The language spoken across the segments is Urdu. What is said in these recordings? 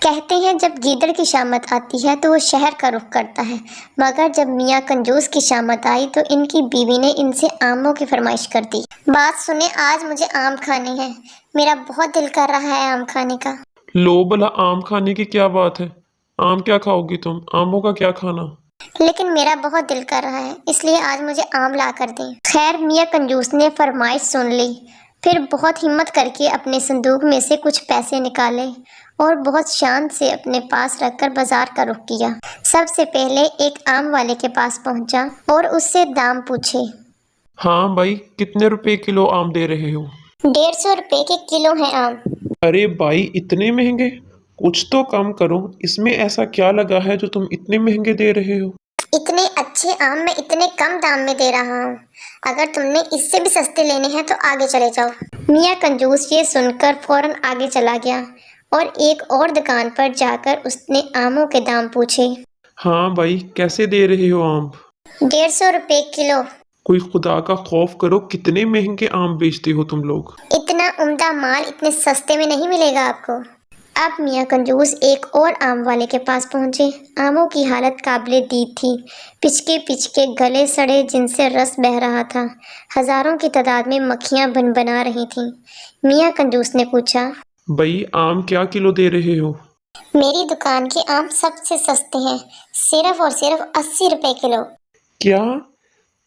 کہتے ہیں جب گیدڑ کی شامت آتی ہے تو وہ شہر کا رخ کرتا ہے، مگر جب میاں کنجوس کی شامت آئی تو ان کی بیوی نے ان سے آموں کی فرمائش کر دی۔ بات سنیں، آج مجھے آم کھانے ہیں، میرا بہت دل کر رہا ہے آم کھانے کا۔ لو بھلا آم کھانے کی کیا بات ہے؟ آم کیا کھاؤ گی تم؟ آموں کا کیا کھانا؟ لیکن میرا بہت دل کر رہا ہے، اس لیے آج مجھے آم لا کر دیں۔ خیر میاں کنجوس نے فرمائش سن لی، پھر بہت ہمت کر کے اپنے صندوق میں سے کچھ پیسے نکالے اور بہت شان سے اپنے پاس رکھ کر بازار کا رخ کیا۔ سب سے پہلے ایک آم والے کے پاس پہنچا اور اس سے دام پوچھے۔ ہاں بھائی، کتنے روپے کلو آم دے رہے ہو؟ 150 روپے کے کلو ہیں آم۔ ارے بھائی، اتنے مہنگے؟ کچھ تو کم کرو، اس میں ایسا کیا لگا ہے جو تم اتنے مہنگے دے رہے ہو؟ اتنے اچھے آم میں اتنے کم دام میں دے رہا ہوں، اگر تم نے اس سے بھی سستے لینے ہیں تو آگے چلے جاؤ۔ میاں کنجوس یہ سن کر فوراً آگے چلا گیا اور ایک اور دکان پر جا کر اس نے آموں کے دام پوچھے۔ ہاں بھائی، کیسے دے رہے ہو آم؟ 150 روپے کلو۔ کوئی خدا کا خوف کرو، کتنے مہنگے آم بیچتے ہو تم لوگ؟ اتنا عمدہ مال اتنے سستے میں نہیں ملے گا آپ کو۔ اب میاں کنجوس ایک اور آم والے کے پاس پہنچے۔ آموں کی حالت قابل دید تھی، پچکے پچکے گلے سڑے جن سے رس بہہ رہا تھا، ہزاروں کی تعداد میں مکھیاں بن بنا رہی تھیں۔ میاں کنجوس نے پوچھا، بھائی آم کیا کلو دے رہے ہو؟ میری دکان کے آم سب سے سستے ہیں، صرف اور صرف 80 روپے کلو۔ کیا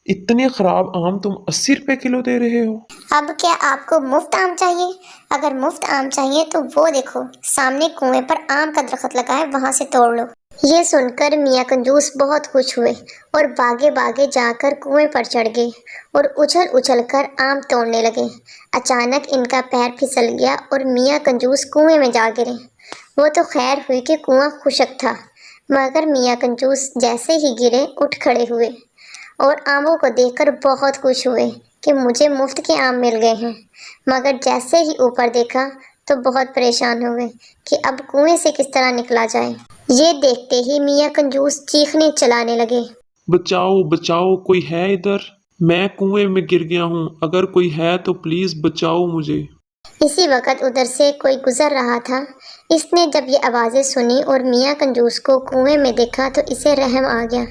اتنے خراب آم تم 80 روپے کلو دے رہے ہو؟ اب کیا آپ کو مفت آم چاہیے؟ اگر مفت آم چاہیے تو وہ دیکھو، سامنے کنویں پر آم کا درخت لگا ہے، وہاں سے توڑ لو۔ یہ سن کر میاں کنجوس بہت خوش ہوئے اور باگے باگے جا کر کنویں پر چڑھ گئے اور اچھل اچھل کر آم توڑنے لگے۔ اچانک ان کا پیر پھسل گیا اور میاں کنجوس کنویں میں جا گرے۔ وہ تو خیر ہوئی کہ کنواں خشک تھا، مگر میاں کنجوس جیسے ہی گرے اٹھ کھڑے ہوئے اور آموں کو دیکھ کر بہت خوش ہوئے کہ مجھے مفت کے آم مل گئے ہیں، مگر جیسے ہی اوپر دیکھا تو بہت پریشان ہو گئے کہ اب کنویں سے کس طرح نکلا جائے۔ یہ دیکھتے ہی میاں کنجوس چیخنے چلانے لگے، بچاؤ بچاؤ، کوئی ہے ادھر؟ میں کنویں میں گر گیا ہوں، اگر کوئی ہے تو پلیز بچاؤ مجھے۔ اسی وقت ادھر سے کوئی گزر رہا تھا۔ اس نے جب یہ آوازیں سنی اور میاں کنجوس کو کنویں میں دیکھا تو اسے رحم آ گیا۔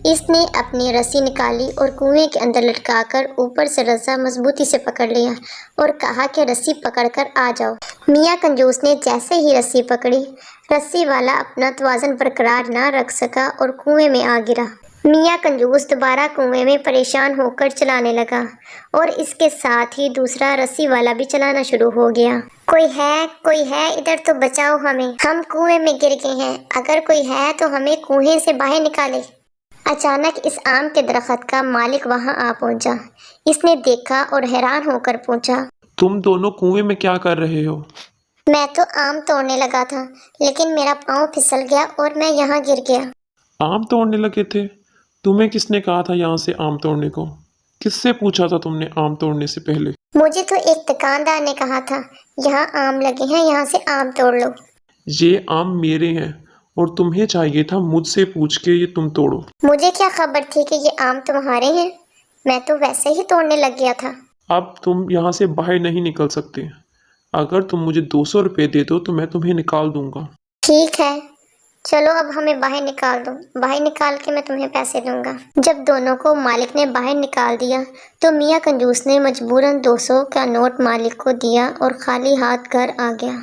اس نے اپنی رسی نکالی اور کنویں کے اندر لٹکا کر اوپر سے رسا مضبوطی سے پکڑ لیا اور کہا کہ رسی پکڑ کر آ جاؤ۔ میاں کنجوس نے جیسے ہی رسی پکڑی، رسی والا اپنا توازن برقرار نہ رکھ سکا اور کنویں میں آ گرا۔ میاں کنجوس دوبارہ کنویں میں پریشان ہو کر چلانے لگا اور اس کے ساتھ ہی دوسرا رسی والا بھی چلانا شروع ہو گیا۔ کوئی ہے ادھر تو بچاؤ ہمیں، ہم کنویں میں گر گئے ہیں، اگر کوئی ہے تو ہمیں کنویں سے باہر نکالے۔ اچانک اس آم کے درخت کا مالک وہاں آ پہنچا۔ اس نے دیکھا اور حیران ہو کر پوچھا، تم دونوں کنویں میں کیا کر رہے ہو؟ میں تو آم توڑنے لگا تھا، لیکن میرا پاؤں پھسل گیا اور میں یہاں گر گیا۔ آم توڑنے لگے تھے؟ تمہیں کس نے کہا تھا یہاں سے آم توڑنے کو؟ کس سے پوچھا تھا تم نے آم توڑنے سے پہلے؟ مجھے تو ایک دکاندار نے کہا تھا، یہاں آم لگے ہیں، یہاں سے آم توڑ لو۔ یہ آم میرے ہیں اور تمہیں چاہیے تھا مجھ سے پوچھ کے یہ تم توڑو۔ مجھے کیا خبر تھی کہ یہ آم تمہارے ہیں، میں تو ویسے ہی توڑنے لگ گیا تھا۔ اب تم یہاں سے باہر نہیں نکل سکتے، اگر تم مجھے 200 روپے دے دو تو میں تمہیں نکال دوں گا۔ ٹھیک ہے، چلو اب ہمیں باہر نکال دو، باہر نکال کے میں تمہیں پیسے دوں گا۔ جب دونوں کو مالک نے باہر نکال دیا تو میاں کنجوس نے مجبوراً 200 کا نوٹ مالک کو دیا اور خالی ہاتھ گھر آ گیا۔